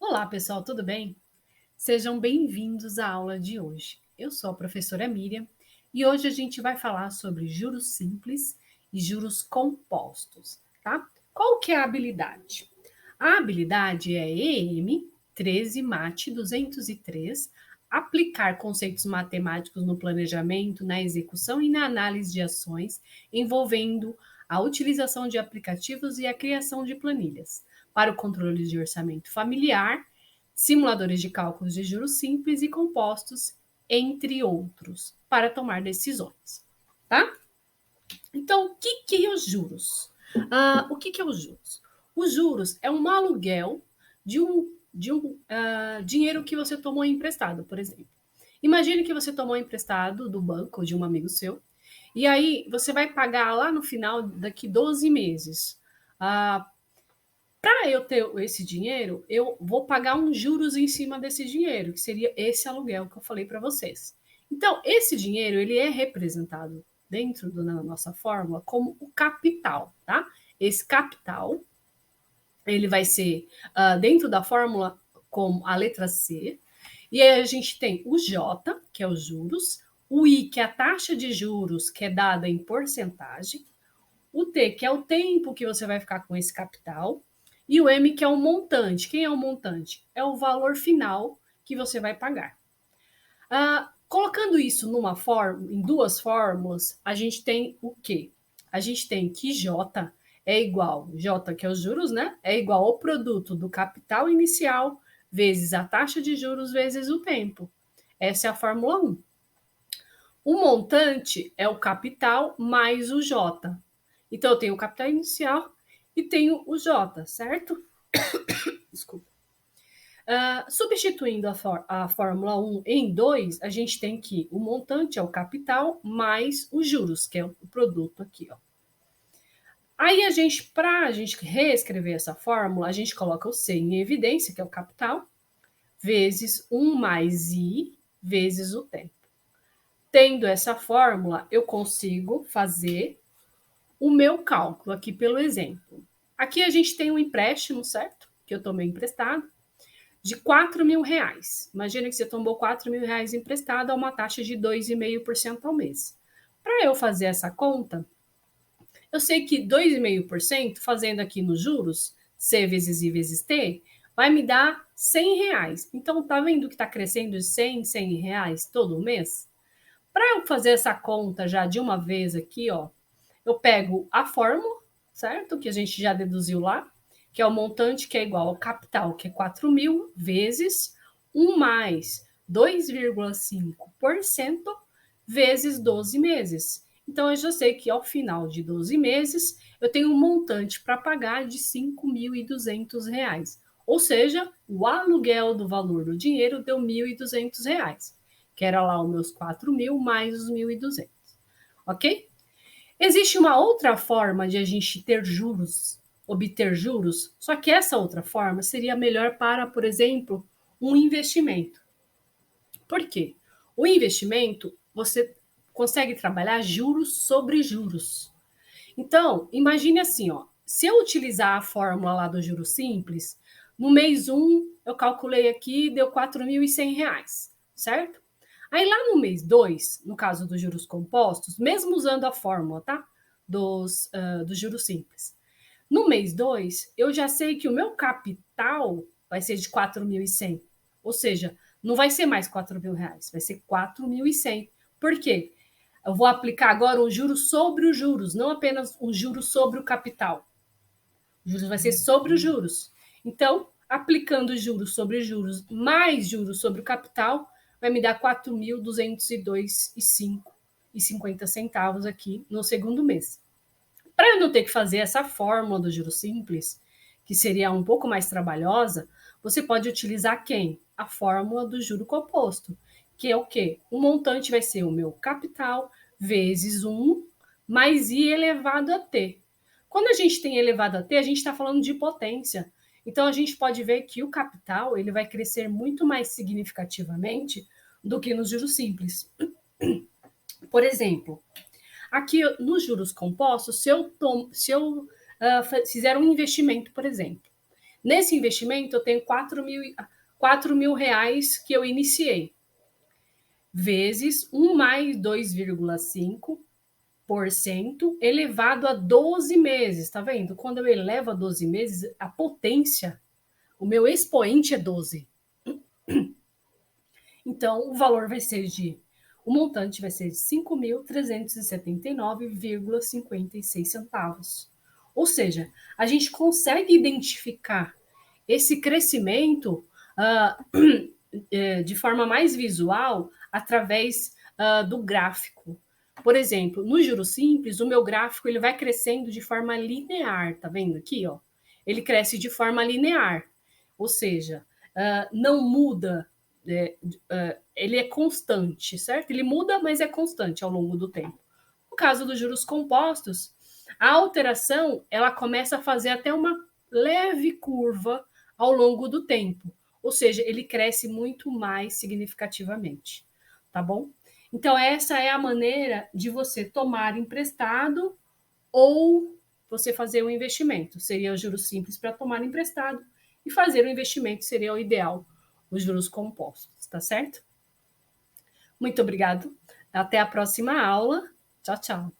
Olá, pessoal, tudo bem? Sejam bem-vindos à aula de hoje. Eu sou a professora Miriam e hoje a gente vai falar sobre juros simples e juros compostos, tá? Qual que é a habilidade? A habilidade é EM 13 MAT 203, aplicar conceitos matemáticos no planejamento, na execução e na análise de ações envolvendo a utilização de aplicativos e a criação de planilhas para o controle de orçamento familiar, simuladores de cálculos de juros simples e compostos, entre outros, para tomar decisões, tá? Então, o que é os juros? O que é os juros? Os juros é um aluguel de um dinheiro que você tomou emprestado, por exemplo. Imagine que você tomou emprestado do banco de um amigo seu, e aí você vai pagar lá no final daqui 12 meses. Para eu ter esse dinheiro, eu vou pagar uns juros em cima desse dinheiro, que seria esse aluguel que eu falei para vocês. Então, esse dinheiro ele é representado dentro da nossa fórmula como o capital, tá? Esse capital ele vai ser dentro da fórmula como a letra C, e aí a gente tem o J, que é os juros, o I, que é a taxa de juros, que é dada em porcentagem, o T, que é o tempo que você vai ficar com esse capital, e o M, que é o montante. Quem é o montante? É o valor final que você vai pagar. Colocando isso em duas fórmulas, a gente tem o quê? A gente tem que J é igual, J que é os juros, né? É igual ao produto do capital inicial vezes a taxa de juros vezes o tempo. Essa é a fórmula 1. O montante é o capital mais o J. Então, eu tenho o capital inicial e tenho o J, certo? Desculpa. Substituindo a fórmula 1 em 2, a gente tem que o montante é o capital mais os juros, que é o produto aqui, ó. Aí para a gente reescrever essa fórmula, a gente coloca o C em evidência, que é o capital, vezes 1 mais I, vezes o tempo. Tendo essa fórmula, eu consigo fazer o meu cálculo aqui pelo exemplo. Aqui a gente tem um empréstimo, certo? Que eu tomei emprestado, de R$ 4.000. Imagina que você tomou R$ 4.000 emprestado a uma taxa de 2,5% ao mês. Para eu fazer essa conta, eu sei que 2,5%, fazendo aqui nos juros, C vezes I vezes T, vai me dar R$ 100. Então, tá vendo que está crescendo de R$ 100 todo mês? Para eu fazer essa conta já de uma vez aqui, ó, eu pego a fórmula, certo? Que a gente já deduziu lá, que é o montante que é igual ao capital, que é 4.000, vezes 1 mais 2,5% vezes 12 meses. Então, eu já sei que ao final de 12 meses, eu tenho um montante para pagar de R$ 5.200. Ou seja, o aluguel do valor do dinheiro deu R$ 1.200, que era lá os meus 4.000 mais os 1.200. Ok? Existe uma outra forma de a gente ter juros, obter juros, só que essa outra forma seria melhor para, por exemplo, um investimento. Por quê? O investimento, você consegue trabalhar juros sobre juros. Então, imagine assim, ó, se eu utilizar a fórmula lá do juro simples, no mês 1, eu calculei aqui, deu R$ 4.100, certo? Aí lá no mês 2, no caso dos juros compostos, mesmo usando a fórmula, tá? Dos juros simples. No mês 2, eu já sei que o meu capital vai ser de 4.100. Ou seja, não vai ser mais R$ 4.000, vai ser 4.100. Por quê? Eu vou aplicar agora um juro sobre os juros, não apenas um juro sobre o capital. O juros vai ser sobre os juros. Então, aplicando juros sobre juros mais juros sobre o capital, vai me dar R$ 4.202,50 aqui no segundo mês. Para eu não ter que fazer essa fórmula do juro simples, que seria um pouco mais trabalhosa, você pode utilizar quem? A fórmula do juro composto, que é o quê? O montante vai ser o meu capital vezes 1 mais I elevado a T. Quando a gente tem elevado a T, a gente está falando de potência. Então, a gente pode ver que o capital ele vai crescer muito mais significativamente do que nos juros simples. Por exemplo, aqui nos juros compostos, se eu fizer um investimento, por exemplo, Nesse investimento, eu tenho 4 mil reais que eu iniciei, vezes 1 mais 2,5% elevado a 12 meses. Tá vendo? Quando eu elevo a 12 meses, a potência, o meu expoente é 12. Então, o valor vai ser o montante vai ser de 5.379,56 centavos. Ou seja, a gente consegue identificar esse crescimento de forma mais visual através do gráfico. Por exemplo, no juros simples, o meu gráfico ele vai crescendo de forma linear, tá vendo aqui, ó? Ele cresce de forma linear, ou seja, não muda, ele é constante, certo? Ele muda, mas é constante ao longo do tempo. No caso dos juros compostos, a alteração ela começa a fazer até uma leve curva ao longo do tempo, ou seja, ele cresce muito mais significativamente, tá bom? Então, essa é a maneira de você tomar emprestado ou você fazer um investimento. Seria os juros simples para tomar emprestado e fazer o investimento seria o ideal, os juros compostos, tá certo? Muito obrigado. Até a próxima aula. Tchau, tchau.